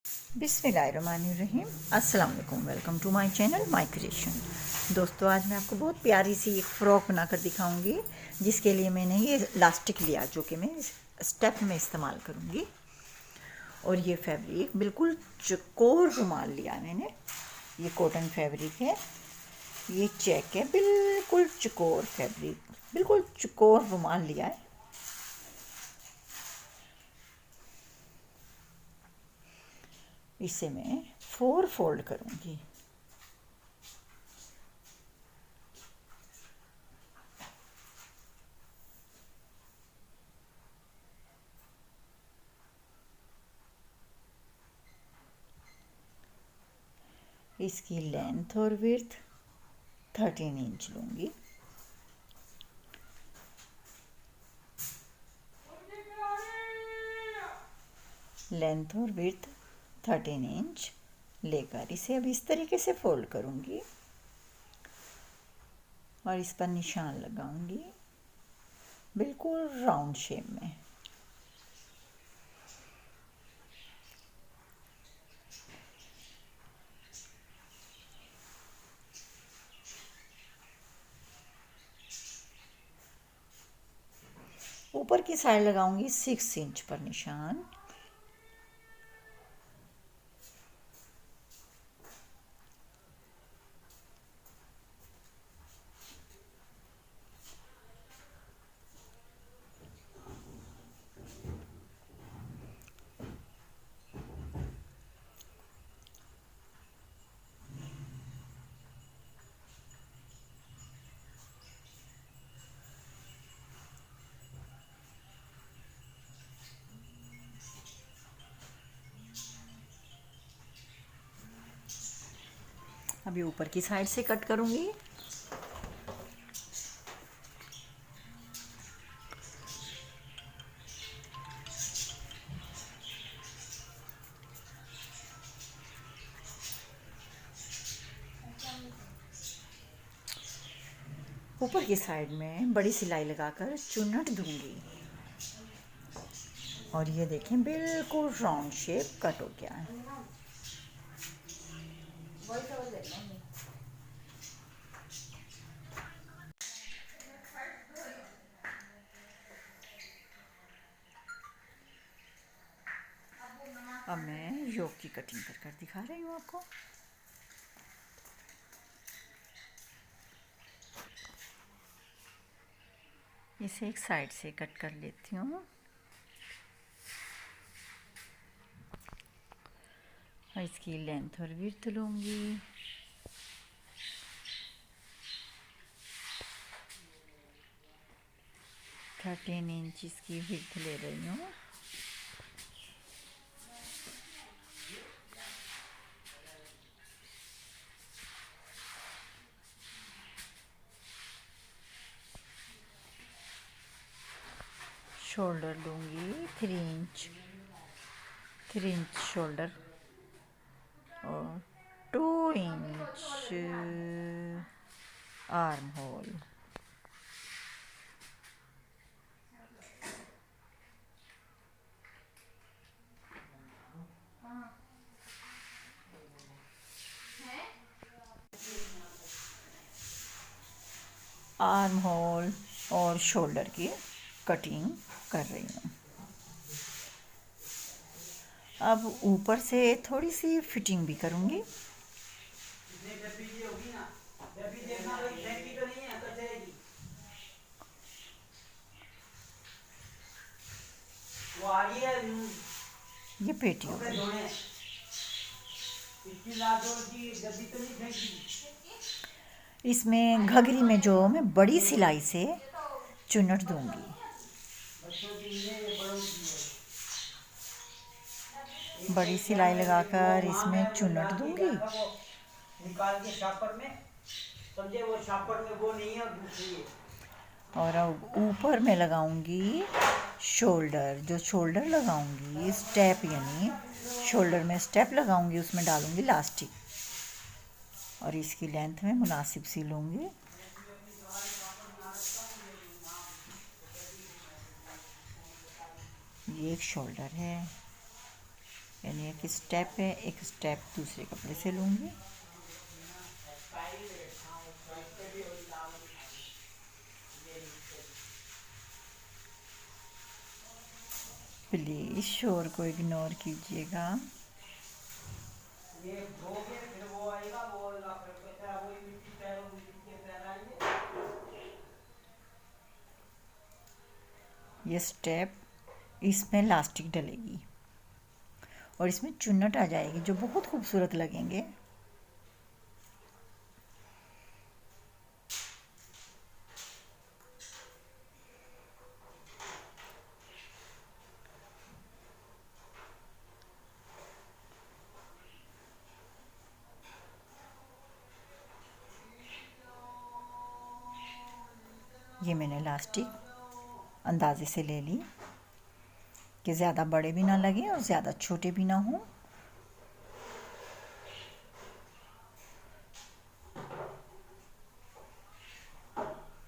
बिस्मिल्लाहिर्रहमानिर्रहीम। अस्सलाम वालेकुम। Welcome to my channel mycreation। दोस्तों, आज मैं आपको बहुत प्यारी सी एक फ़्रॉक बनाकर दिखाऊंगी, जिसके लिए मैंने ये इलास्टिक लिया जो कि मैं स्टेप में इस्तेमाल करूंगी। और ये फैब्रिक बिल्कुल चकोर रुमाल लिया मैंने। ये कॉटन फैब्रिक है, ये चेक है, बिल्कुल चकोर फैब्रिक, बिल्कुल चकोर रुमाल लिया है। इसे मैं 4 फोल्ड करूंगी। इसकी लेंथ और विड्थ 13 इंच लूँगी। लेंथ और विड्थ 13 इंच लेकर इसे अब इस तरीके से फोल्ड करूँगी और इस पर निशान लगाऊंगी बिल्कुल राउंड शेप में। ऊपर की साइड लगाऊंगी 6 इंच पर निशान। अभी ऊपर की साइड से कट करूंगी। ऊपर की साइड में बड़ी सिलाई लगाकर चुन्नट दूंगी और ये देखें बिल्कुल राउंड शेप कट हो गया है। अब मैं योक की कटिंग कर दिखा रही हूँ आपको। इसे एक साइड से कट कर लेती हूँ और इसकी लेंथ और विड्थ लूँगी। थर्टीन इंच इसकी विड्थ ले रही हूँ। शोल्डर लूँगी 3 इंच शोल्डर और 2 inch arm hole. Arm hole और शोल्डर की कटिंग कर रही हूँ। अब ऊपर से थोड़ी सी फिटिंग भी करूँगी। ये पेटी हो गई। इसमें घघरी में जो मैं बड़ी सिलाई से चुन्नट दूंगी। बड़ी सिलाई लगाकर इसमें चुन्नट दूंगी। निकाल के शापर में, समझे वो शापर में वो नहीं है और दूसरी है। और अब ऊपर में लगाऊंगी शोल्डर। जो शोल्डर लगाऊंगी स्टेप, यानी शोल्डर में स्टेप लगाऊंगी, उसमें डालूंगी इलास्टिक और इसकी लेंथ में मुनासिब सी लूंगी। ये एक शोल्डर है। यानी एक स्टेप है, एक स्टेप दूसरे कपड़े से लूँगी। प्लीज़ शोर को इग्नोर कीजिएगा। ये स्टेप, इसमें इलास्टिक डलेगी और इसमें चुन्नट आ जाएगी जो बहुत खूबसूरत लगेंगे। ये मैंने इलास्टिक अंदाजे से ले ली कि ज़्यादा बड़े भी ना लगे और ज़्यादा छोटे भी ना हों।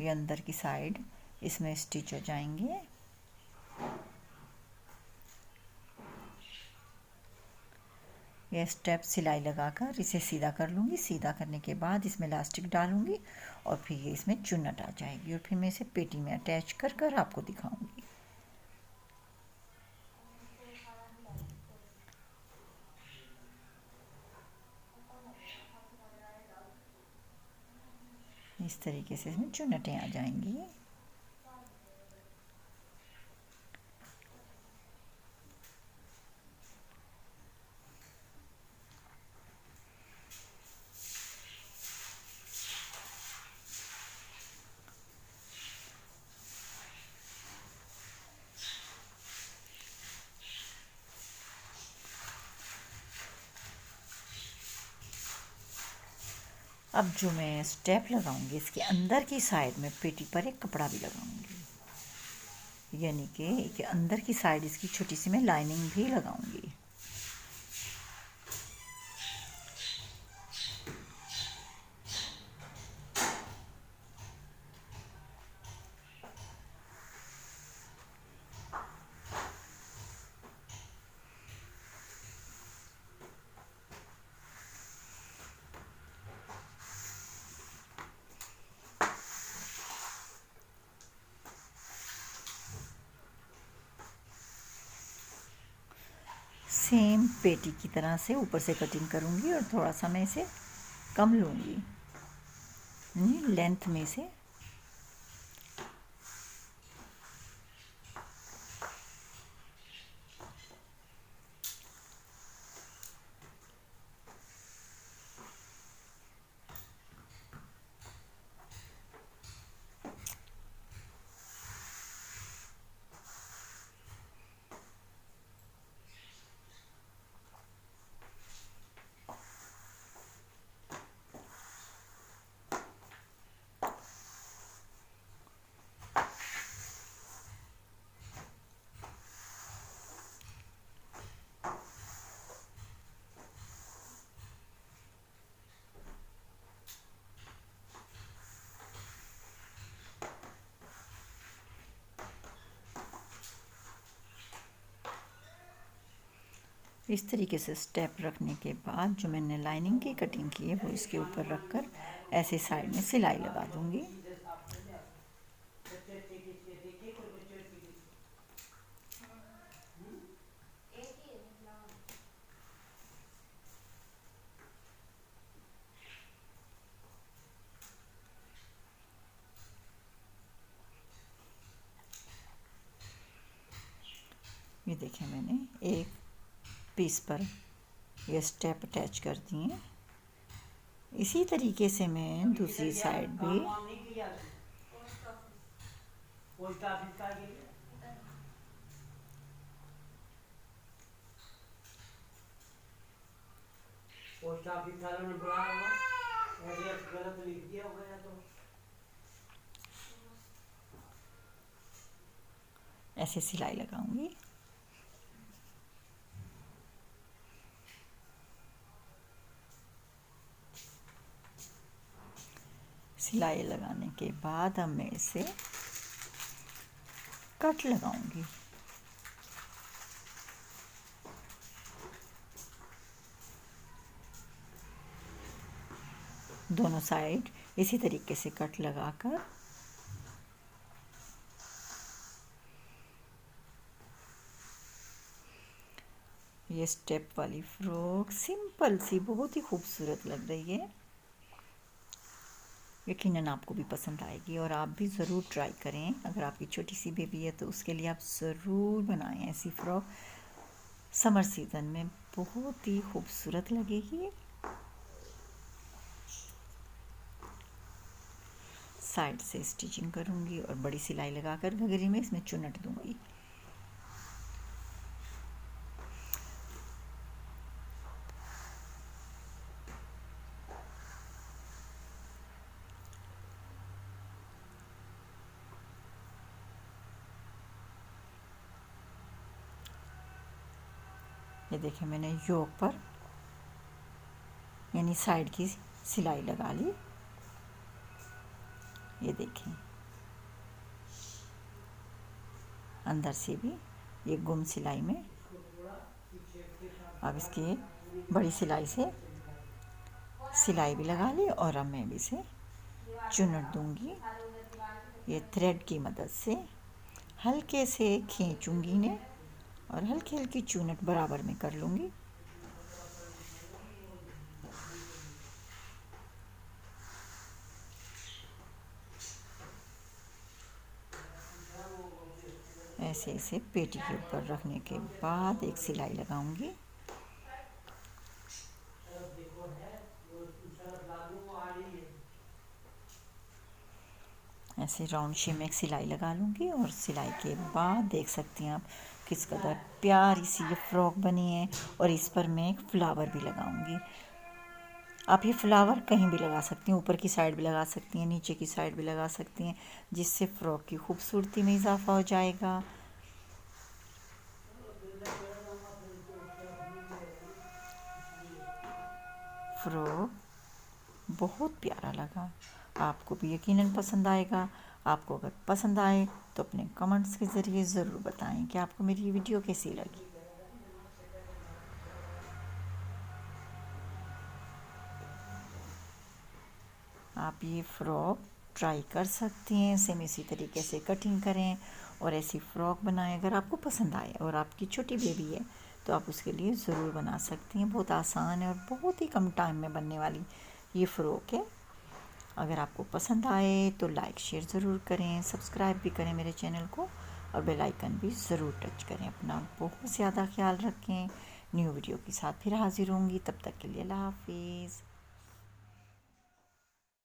ये अंदर की साइड इसमें स्टिच हो जाएंगे। ये स्टेप सिलाई लगाकर इसे सीधा कर लूँगी। सीधा करने के बाद इसमें इलास्टिक डालूँगी और फिर ये इसमें चुन्नट आ जाएगी और फिर मैं इसे पेटी में अटैच कर कर आपको दिखाऊँगी। इस तरीके से इसमें चुन्नटें आ जाएंगी। अब जो मैं स्टेप लगाऊंगी इसके अंदर की साइड में पेटी पर एक कपड़ा भी लगाऊंगी, यानी कि अंदर की साइड इसकी छोटी सी मैं लाइनिंग भी लगाऊंगी। सेम पेटी की तरह से ऊपर से कटिंग करूँगी और थोड़ा सा मैं इसे कम लूँगी लेंथ में से। इस तरीके से स्टेप रखने के बाद जो मैंने लाइनिंग की कटिंग की है वो इसके ऊपर रखकर ऐसे साइड में सिलाई लगा दूंगी। ये देखें मैंने एक पीस पर ये स्टेप अटैच कर दिए। इसी तरीके से मैं दूसरी साइड भी पोस्ट ऑफिस वालों ने बुलाया हुआ, एड्रेस गलत लिख दिया होगा तो ऐसे सिलाई लगाऊंगी। सिलाई लगाने के बाद अब मैं इसे कट लगाऊंगी। दोनों साइड इसी तरीके से कट लगाकर ये स्टेप वाली फ्रॉक सिंपल सी बहुत ही खूबसूरत लग रही है। यकीनन आपको भी पसंद आएगी और आप भी ज़रूर ट्राई करें। अगर आपकी छोटी सी बेबी है तो उसके लिए आप ज़रूर बनाएं ऐसी फ्रॉक। समर सीज़न में बहुत ही खूबसूरत लगेगी। साइड से स्टिचिंग करूंगी और बड़ी सिलाई लगाकर घघरी में इसमें चुनट दूंगी। ये देखिए मैंने योक पर यानी साइड की सिलाई लगा ली। ये देखें अंदर से भी ये गुम सिलाई में। अब इसके बड़ी सिलाई से सिलाई भी लगा ली और अब मैं भी इसे चुनट दूंगी। ये थ्रेड की मदद से हल्के से खींचूंगी इन्हें और हल्की हल्की चुनट बराबर में कर लूँगी। ऐसे इसे पेटी के ऊपर रखने के बाद एक सिलाई लगाऊंगी। ऐसे राउंड शेप में एक सिलाई लगा लूँगी और सिलाई के बाद देख सकती हैं आप किस कदर प्यारी सी ये फ्रॉक बनी है। और इस पर मैं एक फ्लावर भी लगाऊंगी। आप ये फ्लावर कहीं भी लगा सकती हैं, ऊपर की साइड भी लगा सकती हैं, नीचे की साइड भी लगा सकती हैं, जिससे फ्रॉक की खूबसूरती में इजाफा हो जाएगा। फ्रॉक बहुत प्यारा लगा, आपको भी यकीनन पसंद आएगा। आपको अगर पसंद आए तो अपने कमेंट्स के ज़रिए ज़रूर बताएं कि आपको मेरी ये वीडियो कैसी लगी। आप ये फ़्रॉक ट्राई कर सकती हैं, सेम इसी तरीके से कटिंग करें और ऐसी फ़्रॉक बनाएं। अगर आपको पसंद आए और आपकी छोटी बेबी है तो आप उसके लिए ज़रूर बना सकती हैं। बहुत आसान है और बहुत ही कम टाइम में बनने वाली ये फ़्रॉक है। अगर आपको पसंद आए तो लाइक शेयर ज़रूर करें, सब्सक्राइब भी करें मेरे चैनल को और बेल आइकन भी ज़रूर टच करें। अपना बहुत ज़्यादा ख्याल रखें। न्यू वीडियो के साथ फिर हाजिर होंगी, तब तक के लिए अल्लाह हाफिज़।